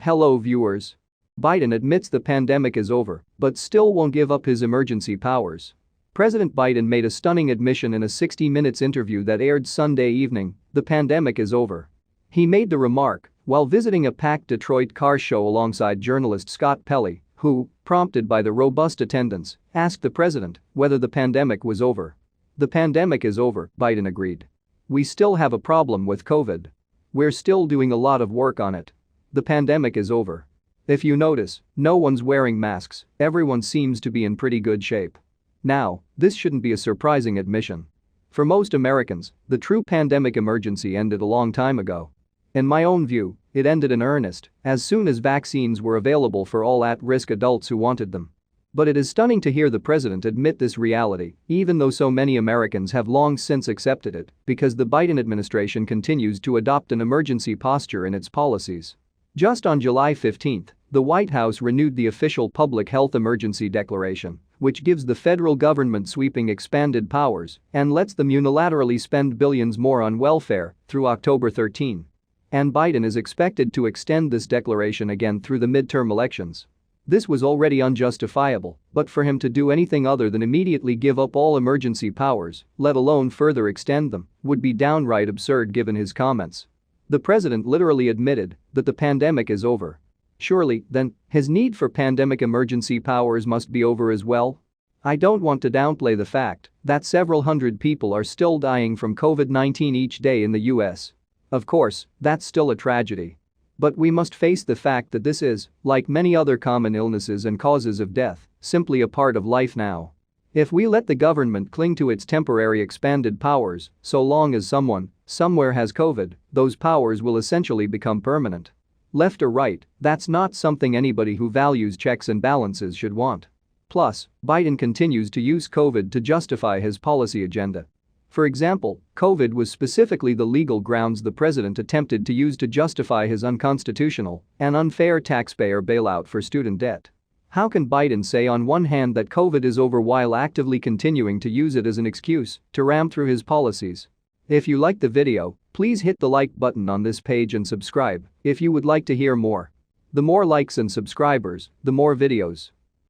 Hello viewers. Biden admits the pandemic is over, but still won't give up his emergency powers. President Biden made a stunning admission in a 60 Minutes interview that aired Sunday evening: the pandemic is over. He made the remark while visiting a packed Detroit car show alongside journalist Scott Pelley, who, prompted by the robust attendance, asked the president whether the pandemic was over. "The pandemic is over," Biden agreed. "We still have a problem with COVID. We're still doing a lot of work on it. The pandemic is over. If you notice, no one's wearing masks, everyone seems to be in pretty good shape." Now, this shouldn't be a surprising admission. For most Americans, the true pandemic emergency ended a long time ago. In my own view, it ended in earnest as soon as vaccines were available for all at-risk adults who wanted them. But it is stunning to hear the president admit this reality, even though so many Americans have long since accepted it, because the Biden administration continues to adopt an emergency posture in its policies. Just on July 15, the White House renewed the official public health emergency declaration, which gives the federal government sweeping expanded powers and lets them unilaterally spend billions more on welfare through October 13. And Biden is expected to extend this declaration again through the midterm elections. This was already unjustifiable, but for him to do anything other than immediately give up all emergency powers, let alone further extend them, would be downright absurd given his comments. The president literally admitted that the pandemic is over. Surely, then, his need for pandemic emergency powers must be over as well? I don't want to downplay the fact that several hundred people are still dying from COVID-19 each day in the US. Of course, that's still a tragedy. But we must face the fact that this is, like many other common illnesses and causes of death, simply a part of life now. If we let the government cling to its temporary expanded powers, so long as someone, somewhere has COVID, those powers will essentially become permanent. Left or right, that's not something anybody who values checks and balances should want. Plus, Biden continues to use COVID to justify his policy agenda. For example, COVID was specifically the legal grounds the president attempted to use to justify his unconstitutional and unfair taxpayer bailout for student debt. How can Biden say on one hand that COVID is over while actively continuing to use it as an excuse to ram through his policies? If you liked the video, please hit the like button on this page and subscribe if you would like to hear more. The more likes and subscribers, the more videos